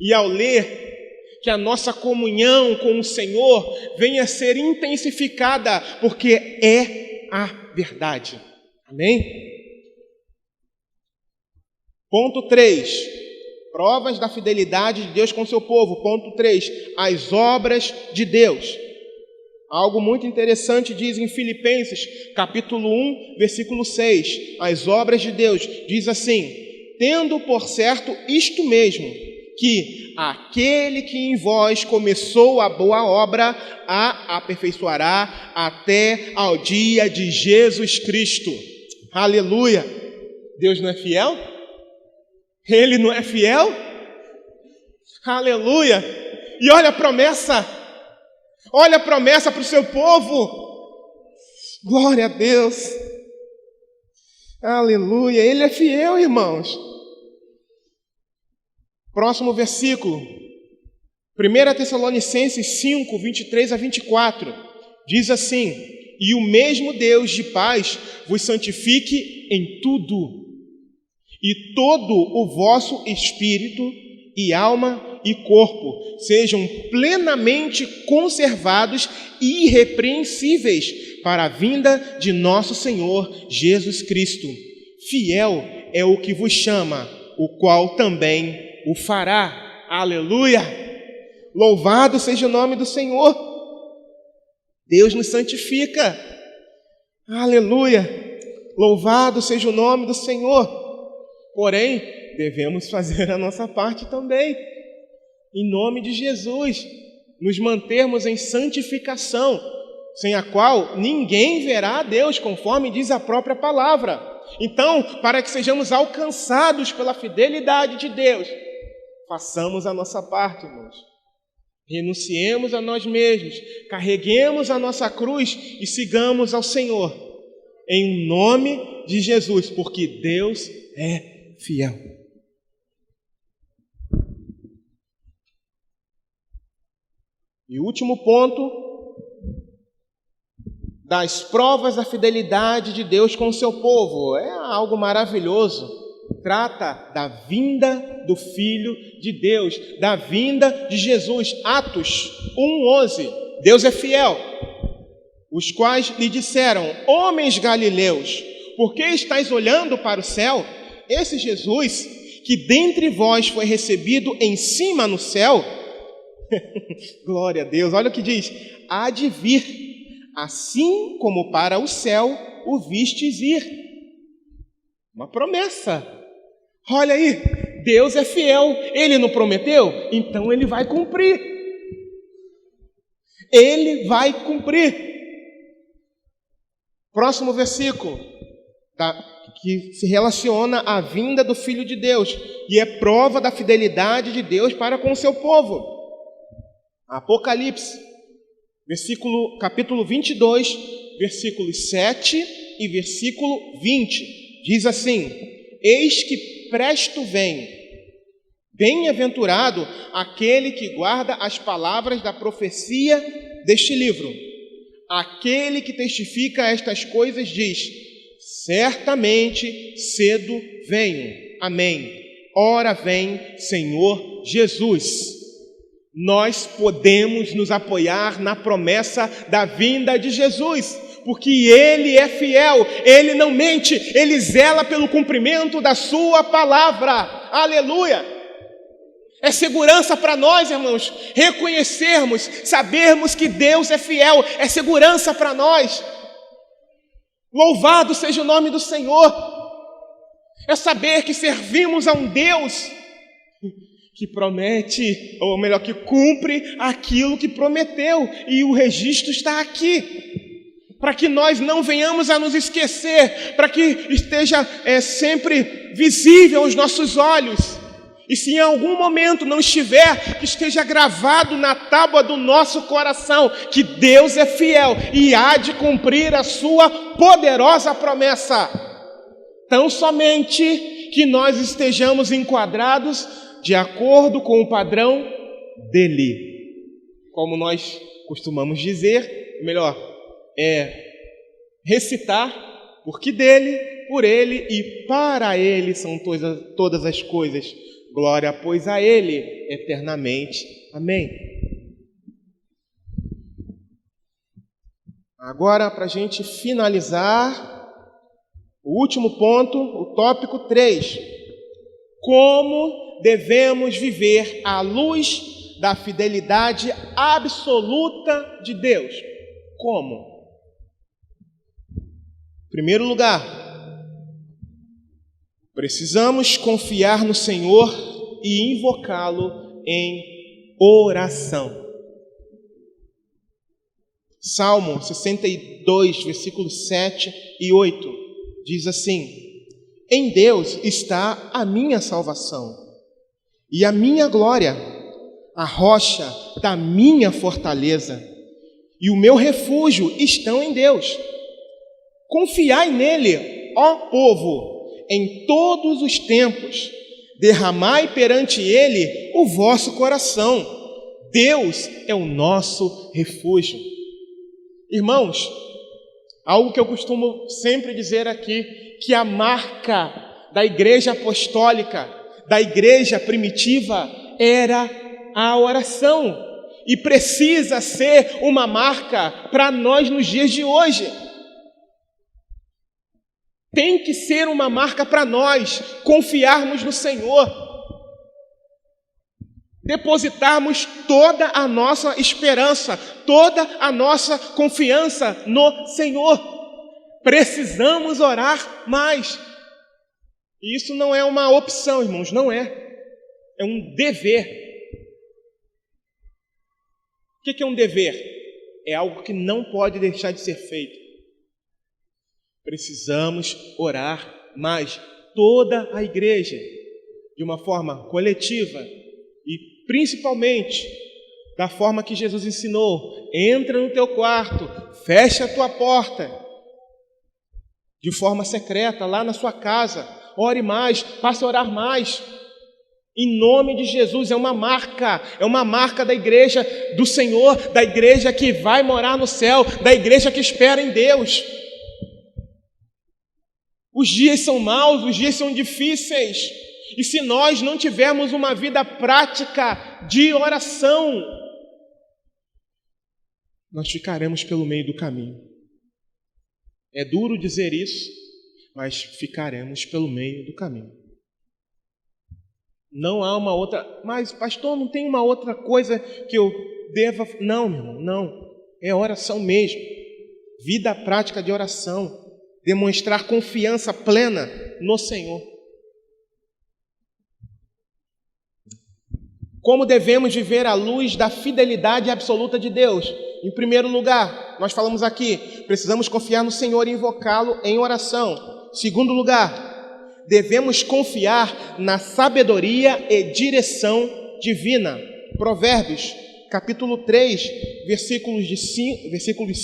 E ao ler, que a nossa comunhão com o Senhor venha a ser intensificada, porque é a verdade. Amém? Ponto 3, provas da fidelidade de Deus com o seu povo. Ponto 3, as obras de Deus. Algo muito interessante diz em Filipenses, capítulo 1, versículo 6, as obras de Deus, diz assim: tendo por certo isto mesmo, que aquele que em vós começou a boa obra, a aperfeiçoará até ao dia de Jesus Cristo. Aleluia! Deus não é fiel? Ele não é fiel? Aleluia! E olha a promessa! Olha a promessa para o seu povo! Glória a Deus! Aleluia! Ele é fiel, irmãos! Próximo versículo, 1 Tessalonicenses 5, 23 a 24, diz assim: e o mesmo Deus de paz vos santifique em tudo, e todo o vosso espírito e alma e corpo sejam plenamente conservados e irrepreensíveis para a vinda de nosso Senhor Jesus Cristo. Fiel é o que vos chama, o qual também o fará. Aleluia! Louvado seja o nome do Senhor. Deus nos santifica. Aleluia! Louvado seja o nome do Senhor. Porém, devemos fazer a nossa parte também. Em nome de Jesus, nos mantermos em santificação, sem a qual ninguém verá a Deus, conforme diz a própria palavra. Então, para que sejamos alcançados pela fidelidade de Deus, façamos a nossa parte, irmãos. Renunciemos a nós mesmos, carreguemos a nossa cruz e sigamos ao Senhor, em nome de Jesus, porque Deus é fiel. E o último ponto das provas da fidelidade de Deus com o seu povo é algo maravilhoso. Trata da vinda do Filho de Deus, da vinda de Jesus. Atos 1:11. Deus é fiel. Os quais lhe disseram: homens galileus, por que estáis olhando para o céu? Esse Jesus, que dentre vós foi recebido em cima no céu, glória a Deus, olha o que diz: há de vir, assim como para o céu o vistes ir. Uma promessa. Olha aí, Deus é fiel. Ele não prometeu? Então Ele vai cumprir. Ele vai cumprir. Próximo versículo, que se relaciona à vinda do Filho de Deus e é prova da fidelidade de Deus para com o seu povo. Apocalipse, capítulo 22, versículos 7 e versículo 20. Diz assim: eis que presto vem, bem-aventurado aquele que guarda as palavras da profecia deste livro. Aquele que testifica estas coisas diz: certamente cedo venho. Amém. Ora vem, Senhor Jesus. Nós podemos nos apoiar na promessa da vinda de Jesus, porque Ele é fiel, Ele não mente, Ele zela pelo cumprimento da sua palavra. Aleluia! É segurança para nós, irmãos, reconhecermos, sabermos que Deus é fiel, é segurança para nós. Louvado seja o nome do Senhor. É saber que servimos a um Deus que promete, ou melhor, que cumpre aquilo que prometeu, e o registro está aqui, para que nós não venhamos a nos esquecer, para que esteja sempre visível aos nossos olhos, e se em algum momento não estiver, que esteja gravado na tábua do nosso coração, que Deus é fiel e há de cumprir a sua poderosa promessa, tão somente que nós estejamos enquadrados de acordo com o padrão dele. Como nós costumamos dizer, melhor, recitar, porque dele, por ele e para ele são todas as coisas. Glória, pois, a ele eternamente. Amém. Agora, para a gente finalizar, o último ponto, o tópico 3. Como devemos viver à luz da fidelidade absoluta de Deus. Como? Em primeiro lugar, precisamos confiar no Senhor e invocá-lo em oração. Salmo 62, versículos 7 e 8, diz assim: em Deus está a minha salvação e a minha glória, a rocha da minha fortaleza, e o meu refúgio estão em Deus. Confiai nele, ó povo, em todos os tempos, derramai perante ele o vosso coração. Deus é o nosso refúgio. Irmãos, algo que eu costumo sempre dizer aqui, que a marca da igreja apostólica, da igreja primitiva, era a oração. E precisa ser uma marca para nós nos dias de hoje. Tem que ser uma marca para nós confiarmos no Senhor. Depositarmos toda a nossa esperança, toda a nossa confiança no Senhor. Precisamos orar mais. E isso não é uma opção, irmãos, não é. É um dever. O que é um dever? É algo que não pode deixar de ser feito. Precisamos orar mais. Toda a igreja, de uma forma coletiva e principalmente da forma que Jesus ensinou. Entra no teu quarto, fecha a tua porta, de forma secreta, lá na sua casa. Ore mais, passe a orar mais. Em nome de Jesus, é uma marca da igreja do Senhor, da igreja que vai morar no céu, da igreja que espera em Deus. Os dias são maus, os dias são difíceis, e se nós não tivermos uma vida prática de oração, nós ficaremos pelo meio do caminho. É duro dizer isso, mas ficaremos pelo meio do caminho. Não há uma outra... Mas, pastor, não tem uma outra coisa que eu deva... Não, meu irmão, não. É oração mesmo. Vida prática de oração. Demonstrar confiança plena no Senhor. Como devemos viver à luz da fidelidade absoluta de Deus? Em primeiro lugar, nós falamos aqui, precisamos confiar no Senhor e invocá-lo em oração. Segundo lugar, devemos confiar na sabedoria e direção divina. Provérbios, capítulo 3, versículos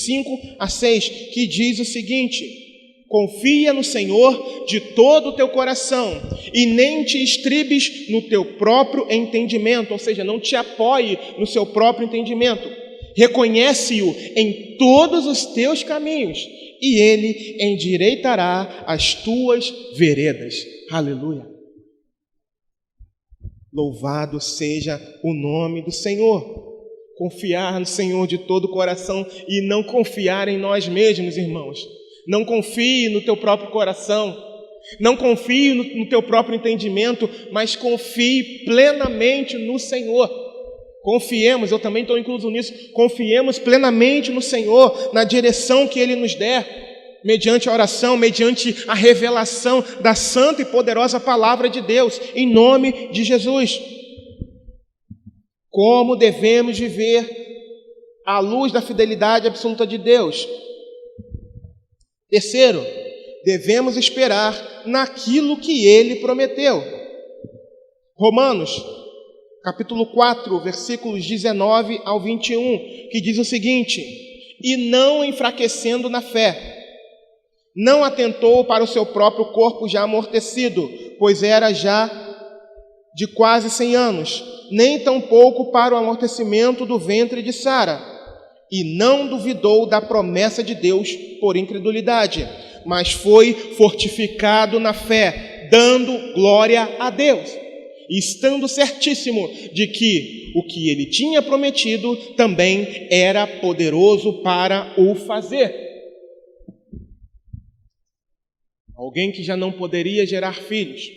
5 a 6, que diz o seguinte: confia no Senhor de todo o teu coração e nem te estribes no teu próprio entendimento, ou seja, não te apoie no seu próprio entendimento. Reconhece-o em todos os teus caminhos e ele endireitará as tuas veredas. Aleluia! Louvado seja o nome do Senhor. Confiar no Senhor de todo o coração e não confiar em nós mesmos, irmãos. Não confie no teu próprio coração, não confie no teu próprio entendimento, mas confie plenamente no Senhor. Confiemos, eu também estou incluso nisso, confiemos plenamente no Senhor, na direção que Ele nos der, mediante a oração, mediante a revelação da santa e poderosa palavra de Deus, em nome de Jesus. Como devemos viver à luz da fidelidade absoluta de Deus? Terceiro, devemos esperar naquilo que Ele prometeu. Romanos, capítulo 4, versículos 19 ao 21, que diz o seguinte: e não enfraquecendo na fé, não atentou para o seu próprio corpo já amortecido, pois era já de quase 100 anos, nem tampouco para o amortecimento do ventre de Sara. E não duvidou da promessa de Deus por incredulidade, mas foi fortificado na fé, dando glória a Deus, e estando certíssimo de que o que ele tinha prometido também era poderoso para o fazer. Alguém que já não poderia gerar filhos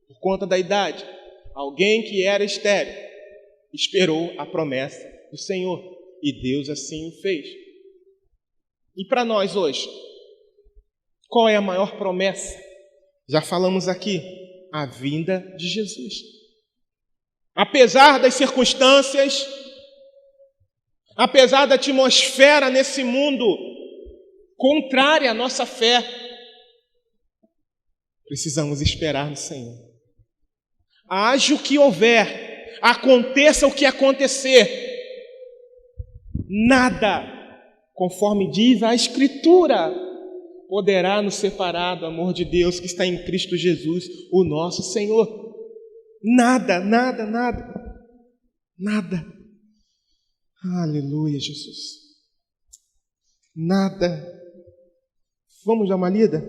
por conta da idade, alguém que era estéril, esperou a promessa do Senhor. E Deus assim o fez. E para nós hoje, qual é a maior promessa? Já falamos aqui, a vinda de Jesus. Apesar das circunstâncias, apesar da atmosfera nesse mundo contrária à nossa fé, precisamos esperar no Senhor. Haja o que houver, aconteça o que acontecer, nada, conforme diz a Escritura, poderá nos separar do amor de Deus que está em Cristo Jesus, o nosso Senhor. Nada, nada, nada, nada. Aleluia, Jesus. Nada. Vamos dar uma lida?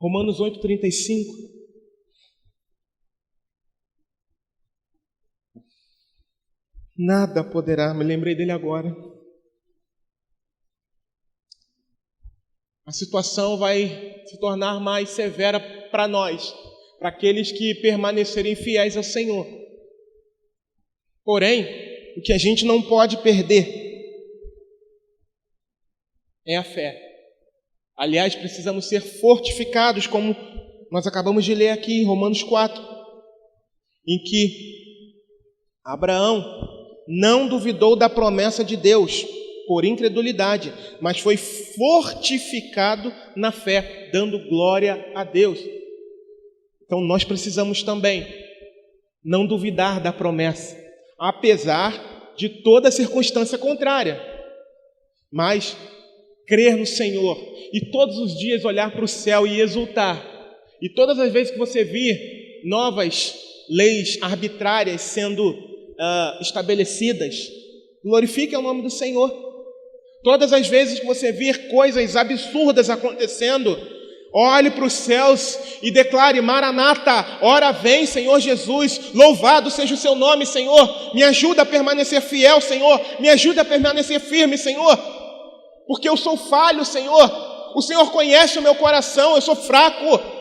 Romanos 8:35. Nada poderá, me lembrei dele agora. A situação vai se tornar mais severa para nós, para aqueles que permanecerem fiéis ao Senhor. Porém, o que a gente não pode perder é a fé. Aliás, precisamos ser fortificados, como nós acabamos de ler aqui em Romanos 4, em que Abraão não duvidou da promessa de Deus por incredulidade, mas foi fortificado na fé, dando glória a Deus. Então nós precisamos também não duvidar da promessa, apesar de toda circunstância contrária, mas crer no Senhor e todos os dias olhar para o céu e exultar. E todas as vezes que você vir novas leis arbitrárias sendo estabelecidas, glorifique o nome do Senhor. Todas as vezes que você vir coisas absurdas acontecendo, olhe para os céus e declare: Maranata, ora vem, Senhor Jesus, louvado seja o seu nome, Senhor. Me ajuda a permanecer fiel, Senhor. Me ajuda a permanecer firme, Senhor. Porque eu sou falho, Senhor. O Senhor conhece o meu coração, eu sou fraco.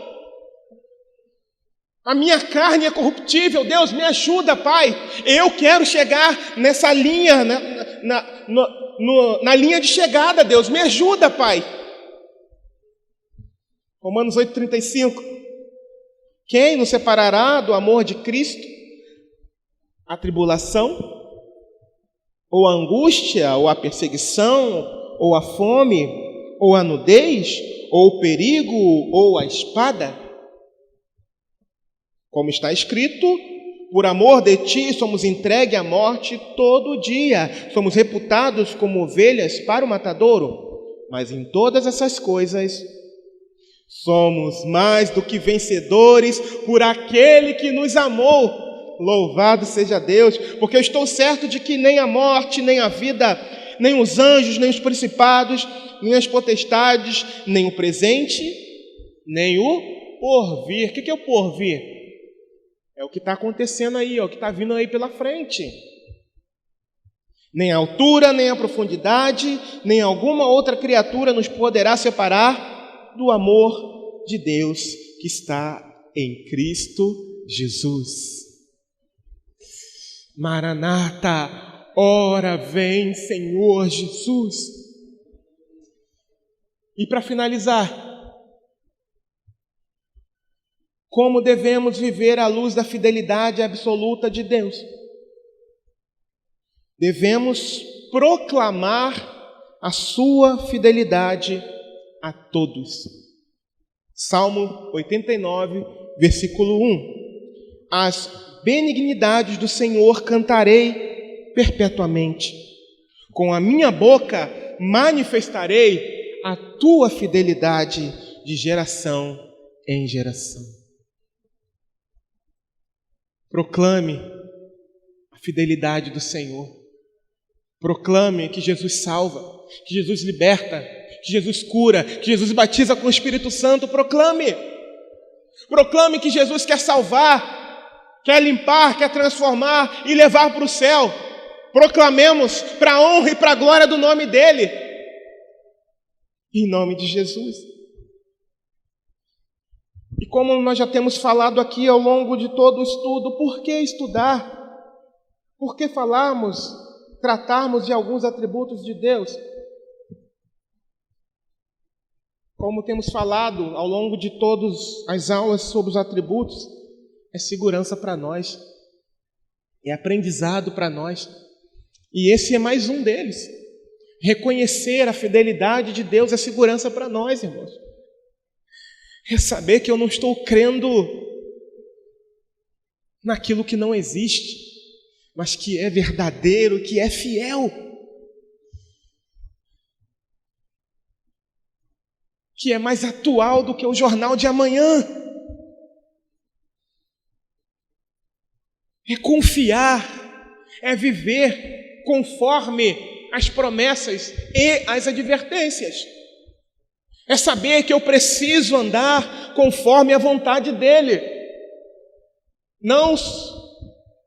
A minha carne é corruptível. Deus, me ajuda, Pai. Eu quero chegar nessa linha, na linha de chegada, Deus. Me ajuda, Pai. Romanos 8:35. Quem nos separará do amor de Cristo? A tribulação? Ou a angústia? Ou a perseguição? Ou a fome? Ou a nudez? Ou o perigo? Ou a espada? Como está escrito: por amor de ti somos entregues à morte todo dia, somos reputados como ovelhas para o matadouro, mas em todas essas coisas somos mais do que vencedores por aquele que nos amou. Louvado seja Deus, porque eu estou certo de que nem a morte, nem a vida, nem os anjos, nem os principados, nem as potestades, nem o presente, nem o porvir. O que é o porvir? É o que está acontecendo aí, é o que está vindo aí pela frente. Nem a altura, nem a profundidade, nem alguma outra criatura nos poderá separar do amor de Deus que está em Cristo Jesus. Maranata, ora vem, Senhor Jesus. E para finalizar, como devemos viver à luz da fidelidade absoluta de Deus? Devemos proclamar a sua fidelidade a todos. Salmo 89, versículo 1. As benignidades do Senhor cantarei perpetuamente. Com a minha boca manifestarei a tua fidelidade de geração em geração. Proclame a fidelidade do Senhor. Proclame que Jesus salva, que Jesus liberta, que Jesus cura, que Jesus batiza com o Espírito Santo. Proclame. Proclame que Jesus quer salvar, quer limpar, quer transformar e levar para o céu. Proclamemos para a honra e para a glória do nome dEle. Em nome de Jesus. E como nós já temos falado aqui ao longo de todo o estudo, por que estudar? Por que falarmos tratarmos de alguns atributos de Deus. Como temos falado ao longo de todas as aulas sobre os atributos, é segurança para nós, é aprendizado para nós. E esse é mais um deles. Reconhecer a fidelidade de Deus é segurança para nós, irmãos. É saber que eu não estou crendo naquilo que não existe, mas que é verdadeiro, que é fiel, que é mais atual do que o jornal de amanhã. É confiar, é viver conforme as promessas e as advertências. É saber que eu preciso andar conforme a vontade dEle, não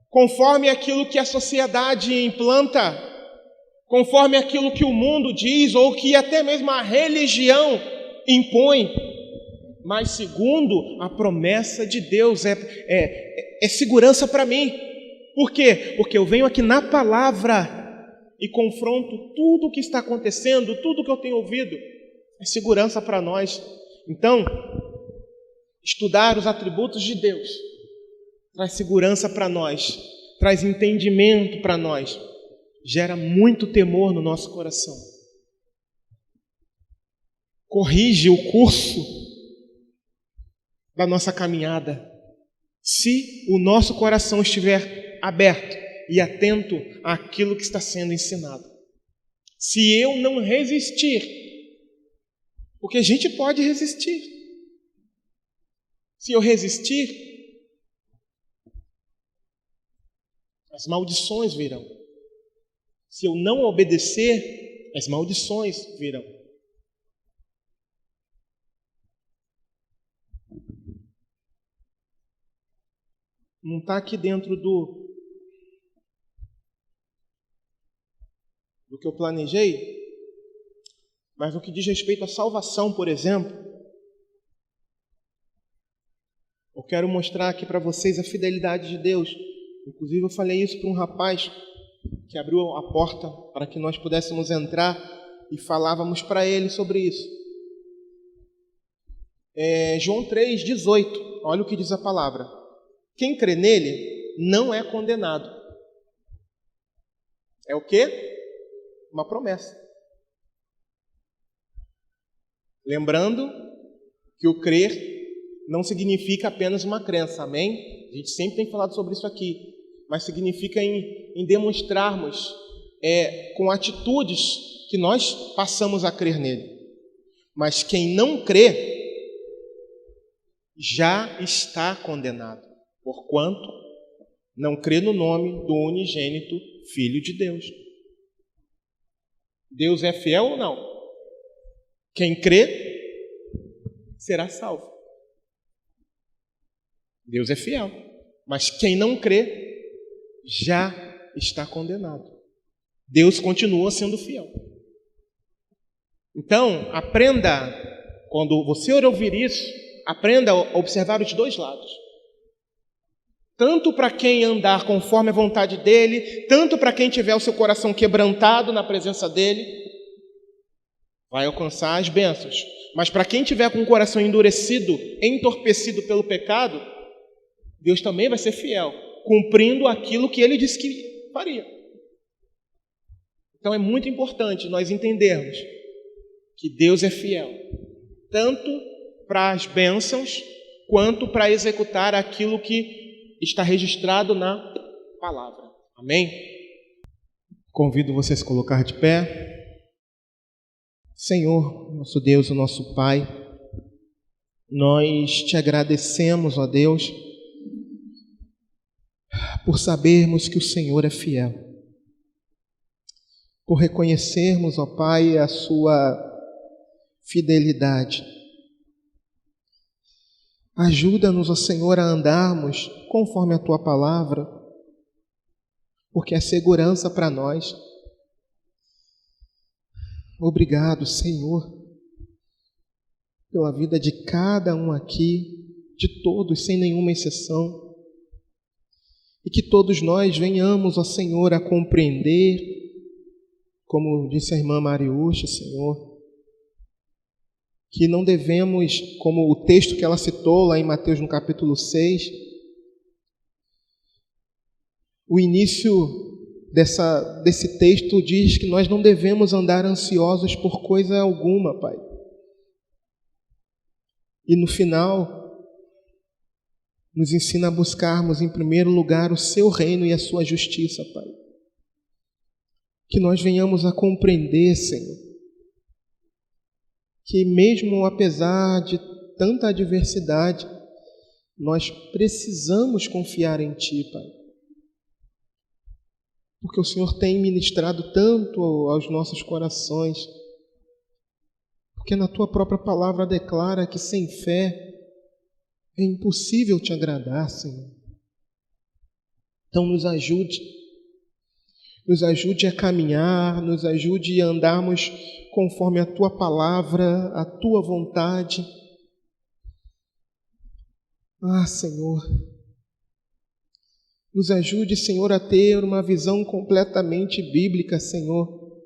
conforme aquilo que a sociedade implanta, conforme aquilo que o mundo diz ou que até mesmo a religião impõe, mas segundo a promessa de Deus. É segurança para mim. Por quê? Porque eu venho aqui na palavra e confronto tudo o que está acontecendo, tudo que eu tenho ouvido. É segurança para nós. Então, estudar os atributos de Deus traz segurança para nós, traz entendimento para nós, gera muito temor no nosso coração. Corrige o curso da nossa caminhada, se o nosso coração estiver aberto e atento àquilo que está sendo ensinado. Se eu não resistir, porque a gente pode resistir. Se eu resistir, as maldições virão. Se eu não obedecer, as maldições virão. Não está aqui dentro do que eu planejei, mas no que diz respeito à salvação, por exemplo, eu quero mostrar aqui para vocês a fidelidade de Deus. Inclusive eu falei isso para um rapaz que abriu a porta para que nós pudéssemos entrar e falávamos para ele sobre isso. João 3,18, olha o que diz a palavra. Quem crê nele não é condenado. É o quê? Uma promessa. Lembrando que o crer não significa apenas uma crença, amém? A gente sempre tem falado sobre isso aqui, mas significa em demonstrarmos com atitudes que nós passamos a crer nele. Mas quem não crê já está condenado, porquanto não crê no nome do unigênito Filho de Deus. Deus é fiel ou não? Quem crê será salvo. Deus é fiel, mas quem não crê já está condenado. Deus continua sendo fiel. Então, aprenda, quando você ouvir isso, aprenda a observar os dois lados. Tanto para quem andar conforme a vontade dele, tanto para quem tiver o seu coração quebrantado na presença dele, vai alcançar as bênçãos. Mas para quem tiver com o coração endurecido, entorpecido pelo pecado, Deus também vai ser fiel, cumprindo aquilo que ele disse que faria. Então é muito importante nós entendermos que Deus é fiel, tanto para as bênçãos, quanto para executar aquilo que está registrado na palavra. Amém? Convido você a se colocar de pé. Senhor, nosso Deus, o nosso Pai, nós te agradecemos, ó Deus, por sabermos que o Senhor é fiel, por reconhecermos, ó Pai, a sua fidelidade. Ajuda-nos, ó Senhor, a andarmos conforme a Tua palavra, porque é segurança para nós. Obrigado, Senhor, pela vida de cada um aqui, de todos, sem nenhuma exceção, e que todos nós venhamos, ó Senhor, a compreender como disse a irmã Mariúcha, Senhor, que não devemos, como o texto que ela citou lá em Mateus no capítulo 6, o início desse texto diz que nós não devemos andar ansiosos por coisa alguma, Pai. E no final, nos ensina a buscarmos em primeiro lugar o Seu reino e a Sua justiça, Pai. Que nós venhamos a compreender, Senhor, que mesmo apesar de tanta adversidade, nós precisamos confiar em Ti, Pai. Porque o Senhor tem ministrado tanto aos nossos corações. Porque na Tua própria palavra declara que sem fé é impossível Te agradar, Senhor. Então nos ajude a caminhar, nos ajude a andarmos conforme a Tua palavra, a Tua vontade. Senhor, nos ajude, Senhor, a ter uma visão completamente bíblica, Senhor.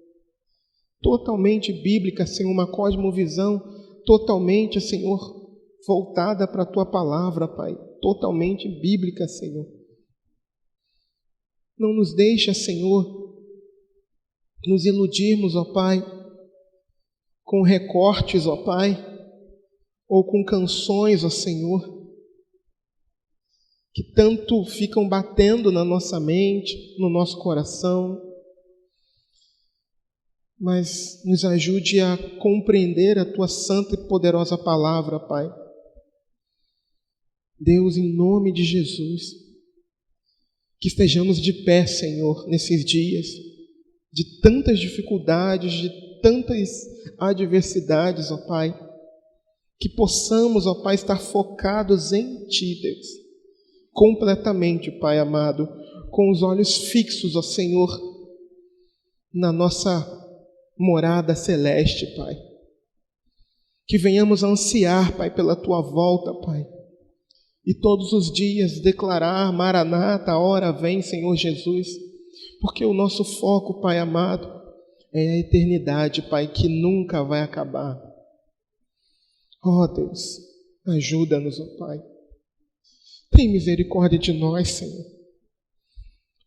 Totalmente bíblica, Senhor, uma cosmovisão totalmente, Senhor, voltada para a Tua palavra, Pai. Totalmente bíblica, Senhor. Não nos deixa, Senhor, nos iludirmos, ó Pai, com recortes, ó Pai, ou com canções, ó Senhor, que tanto ficam batendo na nossa mente, no nosso coração, mas nos ajude a compreender a Tua santa e poderosa palavra, Pai. Deus, em nome de Jesus, que estejamos de pé, Senhor, nesses dias de tantas dificuldades, de tantas adversidades, ó Pai, que possamos, ó Pai, estar focados em Ti, Deus, completamente, Pai amado, com os olhos fixos, ó Senhor, na nossa morada celeste, Pai. Que venhamos a ansiar, Pai, pela Tua volta, Pai, e todos os dias declarar: Maranata, a hora vem, Senhor Jesus, porque o nosso foco, Pai amado, é a eternidade, Pai, que nunca vai acabar. Ó Deus, ajuda-nos, ó Pai. Tem misericórdia de nós, Senhor.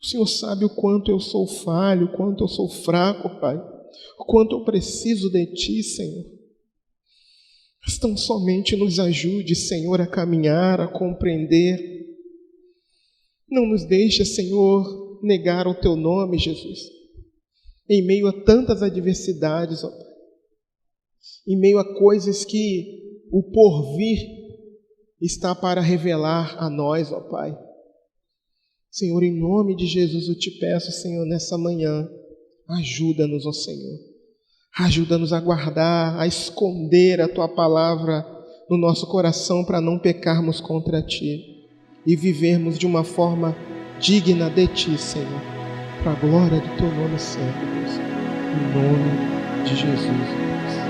O Senhor sabe o quanto eu sou falho, o quanto eu sou fraco, Pai, o quanto eu preciso de Ti, Senhor. Mas tão somente nos ajude, Senhor, a caminhar, a compreender. Não nos deixe, Senhor, negar o Teu nome, Jesus, em meio a tantas adversidades, ó Pai, em meio a coisas que o porvir está para revelar a nós, ó Pai. Senhor, em nome de Jesus eu Te peço, Senhor, nessa manhã, ajuda-nos, ó Senhor. Ajuda-nos a guardar, a esconder a Tua palavra no nosso coração para não pecarmos contra Ti e vivermos de uma forma digna de Ti, Senhor, para a glória do Teu nome santo, Deus. Em nome de Jesus, Deus.